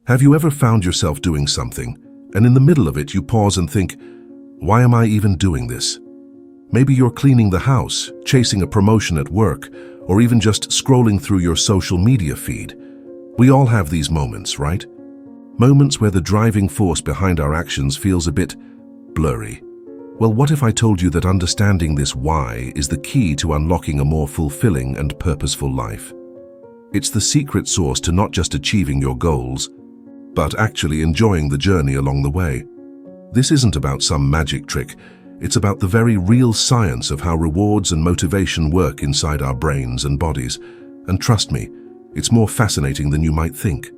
Have you ever found yourself doing something, and in the middle of it you pause and think, why am I even doing this? Maybe you're cleaning the house, chasing a promotion at work, or even just scrolling through your social media feed. We all have these moments, right? Moments where the driving force behind our actions feels a bit blurry. Well, what if I told you that understanding this why is the key to unlocking a more fulfilling and purposeful life? It's the secret sauce to not just achieving your goals, but actually enjoying the journey along the way. This isn't about some magic trick. It's about the very real science of how rewards and motivation work inside our brains and bodies. And trust me, it's more fascinating than you might think.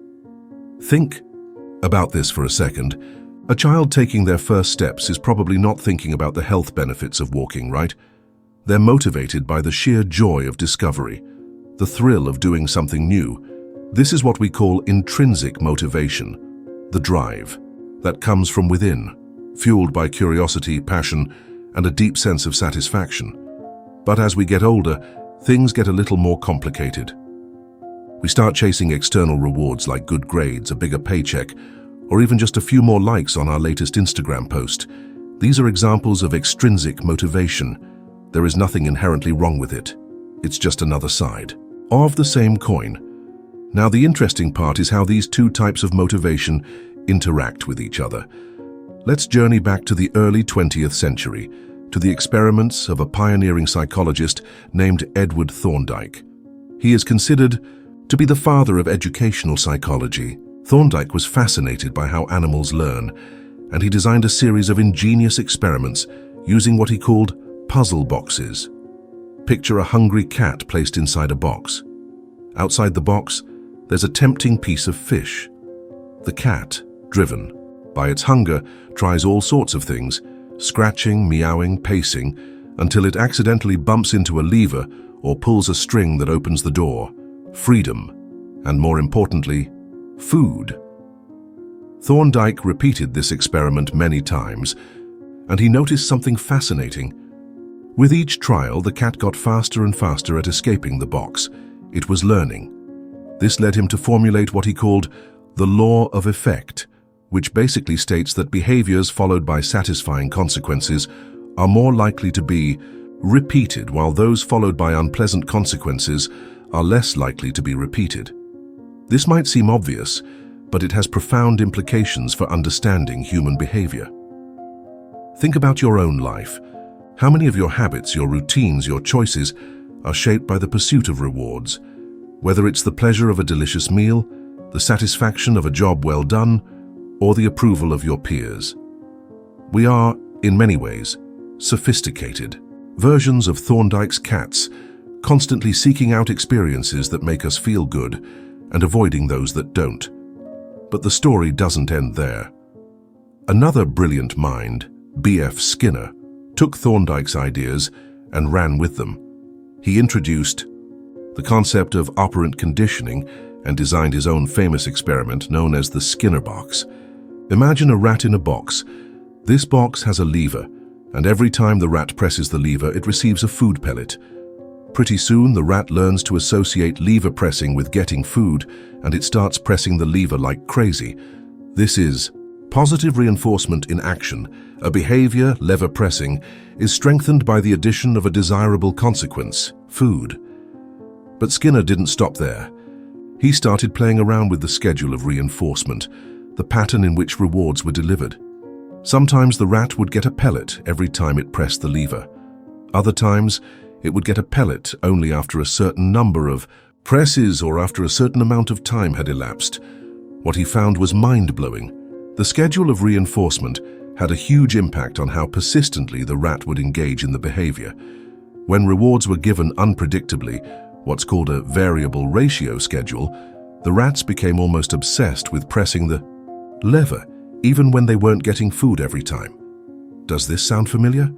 Think about this for a second. A child taking their first steps is probably not thinking about the health benefits of walking, right? They're motivated by the sheer joy of discovery, the thrill of doing something new. This is what we call intrinsic motivation, the drive that comes from within, fueled by curiosity, passion, and a deep sense of satisfaction. But as we get older, things get a little more complicated. We start chasing external rewards like good grades, a bigger paycheck, or even just a few more likes on our latest Instagram post. These are examples of extrinsic motivation. There is nothing inherently wrong with it. It's just another side of the same coin. Now, the interesting part is how these two types of motivation interact with each other. Let's journey back to the early 20th century, to the experiments of a pioneering psychologist named Edward Thorndike. He is considered to be the father of educational psychology. Thorndike was fascinated by how animals learn, and he designed a series of ingenious experiments using what he called puzzle boxes. Picture a hungry cat placed inside a box. Outside the box, there's a tempting piece of fish. The cat, driven by its hunger, tries all sorts of things, scratching, meowing, pacing, until it accidentally bumps into a lever or pulls a string that opens the door. Freedom, and more importantly, food. Thorndike repeated this experiment many times, and he noticed something fascinating. With each trial, the cat got faster and faster at escaping the box. It was learning. This led him to formulate what he called the law of effect, which basically states that behaviors followed by satisfying consequences are more likely to be repeated, while those followed by unpleasant consequences are less likely to be repeated. This might seem obvious, but it has profound implications for understanding human behavior. Think about your own life. How many of your habits, your routines, your choices are shaped by the pursuit of rewards? Whether it's the pleasure of a delicious meal, the satisfaction of a job well done, or the approval of your peers. We are, in many ways, sophisticated versions of Thorndike's cats, constantly seeking out experiences that make us feel good and avoiding those that don't. But the story doesn't end there. Another brilliant mind, B.F. Skinner, took Thorndike's ideas and ran with them. He introduced the concept of operant conditioning and designed his own famous experiment known as the Skinner box. Imagine a rat in a box. This box has a lever, and every time the rat presses the lever, it receives a food pellet. Pretty soon, the rat learns to associate lever pressing with getting food, and it starts pressing the lever like crazy. This is positive reinforcement in action. A behavior, lever pressing, is strengthened by the addition of a desirable consequence, food. But Skinner didn't stop there. He started playing around with the schedule of reinforcement, the pattern in which rewards were delivered. Sometimes the rat would get a pellet every time it pressed the lever. Other times, it would get a pellet only after a certain number of presses or after a certain amount of time had elapsed. What he found was mind-blowing. The schedule of reinforcement had a huge impact on how persistently the rat would engage in the behavior. When rewards were given unpredictably, what's called a variable ratio schedule, the rats became almost obsessed with pressing the lever, even when they weren't getting food every time. Does this sound familiar?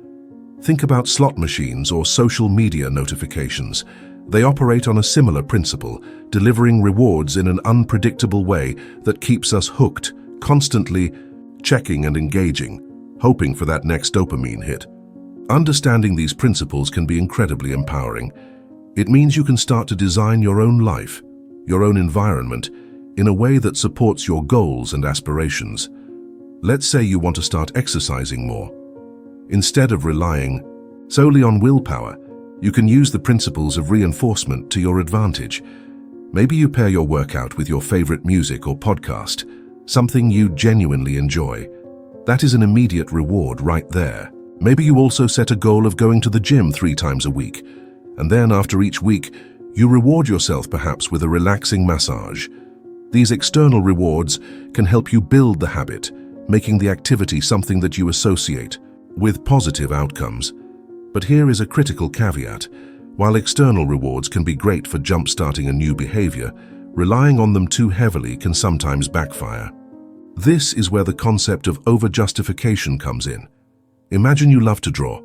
Think about slot machines or social media notifications. They operate on a similar principle, delivering rewards in an unpredictable way that keeps us hooked, constantly checking and engaging, hoping for that next dopamine hit. Understanding these principles can be incredibly empowering. It means you can start to design your own life, your own environment, in a way that supports your goals and aspirations. Let's say you want to start exercising more. Instead of relying solely on willpower, you can use the principles of reinforcement to your advantage. Maybe you pair your workout with your favorite music or podcast, something you genuinely enjoy. That is an immediate reward right there. Maybe you also set a goal of going to the gym 3 times a week, and then after each week, you reward yourself perhaps with a relaxing massage. These external rewards can help you build the habit, making the activity something that you associate with positive outcomes. But here is a critical caveat. While external rewards can be great for jump-starting a new behavior, relying on them too heavily can sometimes backfire. This is where the concept of overjustification comes in. Imagine you love to draw.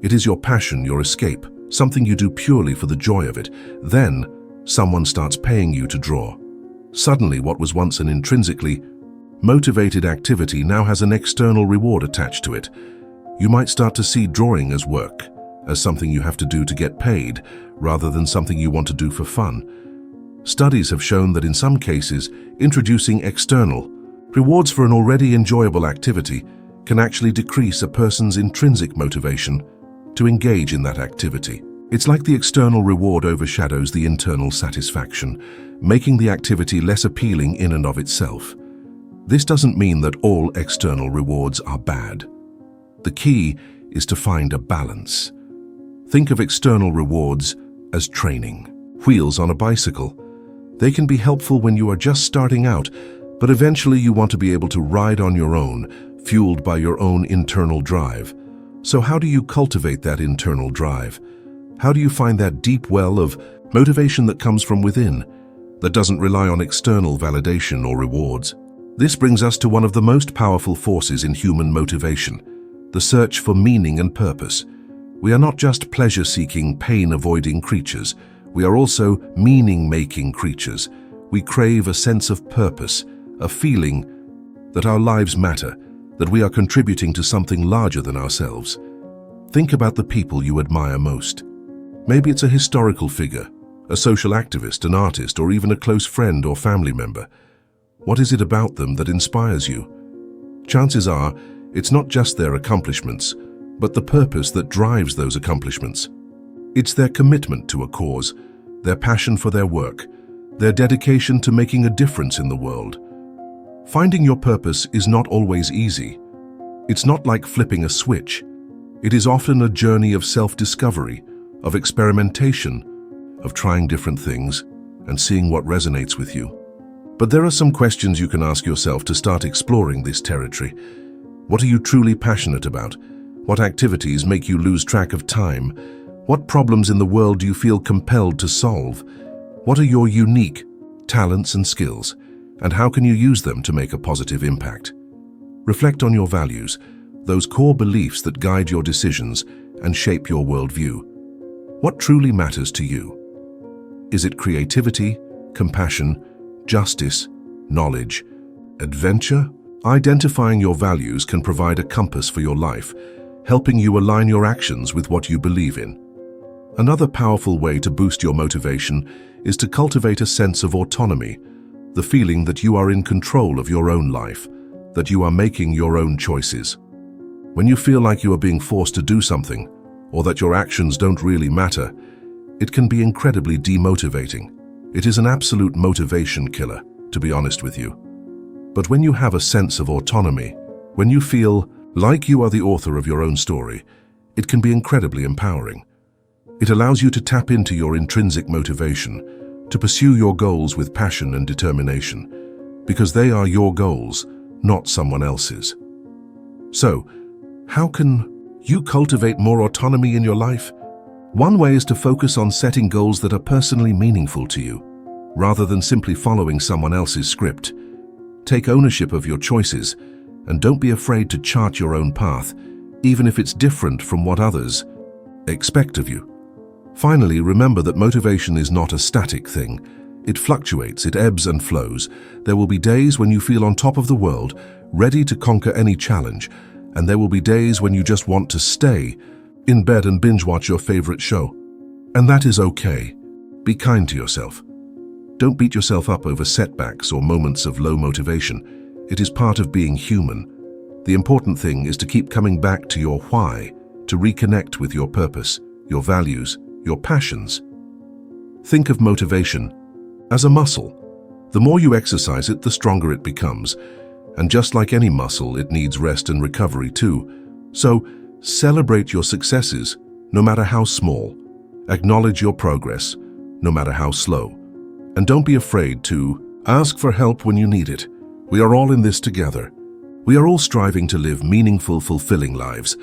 It is your passion, your escape, something you do purely for the joy of it. Then, someone starts paying you to draw. Suddenly, what was once an intrinsically motivated activity now has an external reward attached to it. You might start to see drawing as work, as something you have to do to get paid, rather than something you want to do for fun. Studies have shown that in some cases, introducing external rewards for an already enjoyable activity can actually decrease a person's intrinsic motivation to engage in that activity. It's like the external reward overshadows the internal satisfaction, making the activity less appealing in and of itself. This doesn't mean that all external rewards are bad. The key is to find a balance. Think of external rewards as training. Wheels on a bicycle. They can be helpful when you are just starting out, but eventually you want to be able to ride on your own, fueled by your own internal drive. So how do you cultivate that internal drive? How do you find that deep well of motivation that comes from within, that doesn't rely on external validation or rewards? This brings us to one of the most powerful forces in human motivation, the search for meaning and purpose. We are not just pleasure-seeking, pain-avoiding creatures. We are also meaning-making creatures. We crave a sense of purpose, a feeling that our lives matter, that we are contributing to something larger than ourselves. Think about the people you admire most. Maybe it's a historical figure, a social activist, an artist, or even a close friend or family member. What is it about them that inspires you? Chances are, it's not just their accomplishments, but the purpose that drives those accomplishments. It's their commitment to a cause, their passion for their work, their dedication to making a difference in the world. Finding your purpose is not always easy. It's not like flipping a switch. It is often a journey of self-discovery, of experimentation, of trying different things and seeing what resonates with you. But there are some questions you can ask yourself to start exploring this territory. What are you truly passionate about? What activities make you lose track of time? What problems in the world do you feel compelled to solve? What are your unique talents and skills, and how can you use them to make a positive impact? Reflect on your values, those core beliefs that guide your decisions and shape your worldview. What truly matters to you? Is it creativity, compassion, justice, knowledge, adventure? Identifying your values can provide a compass for your life, helping you align your actions with what you believe in. Another powerful way to boost your motivation is to cultivate a sense of autonomy, the feeling that you are in control of your own life, that you are making your own choices. When you feel like you are being forced to do something, or that your actions don't really matter, it can be incredibly demotivating. It is an absolute motivation killer, to be honest with you. But when you have a sense of autonomy, when you feel like you are the author of your own story, it can be incredibly empowering. It allows you to tap into your intrinsic motivation, to pursue your goals with passion and determination, because they are your goals, not someone else's. So, how can you cultivate more autonomy in your life? One way is to focus on setting goals that are personally meaningful to you, rather than simply following someone else's script. Take ownership of your choices, and don't be afraid to chart your own path, even if it's different from what others expect of you. Finally, remember that motivation is not a static thing. It fluctuates, it ebbs and flows. There will be days when you feel on top of the world, ready to conquer any challenge, and there will be days when you just want to stay in bed and binge watch your favorite show. And that is okay. Be kind to yourself. Don't beat yourself up over setbacks or moments of low motivation. It is part of being human. The important thing is to keep coming back to your why, to reconnect with your purpose, your values, your passions. Think of motivation as a muscle. The more you exercise it, the stronger it becomes. And just like any muscle, it needs rest and recovery too. So, celebrate your successes, no matter how small. Acknowledge your progress, no matter how slow. And don't be afraid to ask for help when you need it. We are all in this together. We are all striving to live meaningful, fulfilling lives.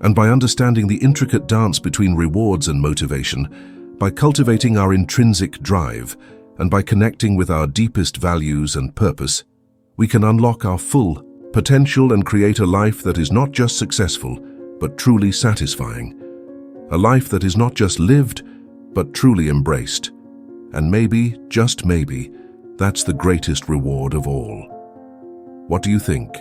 And by understanding the intricate dance between rewards and motivation, by cultivating our intrinsic drive, and by connecting with our deepest values and purpose, we can unlock our full potential and create a life that is not just successful, but truly satisfying. A life that is not just lived, but truly embraced. And maybe, just maybe, that's the greatest reward of all. What do you think?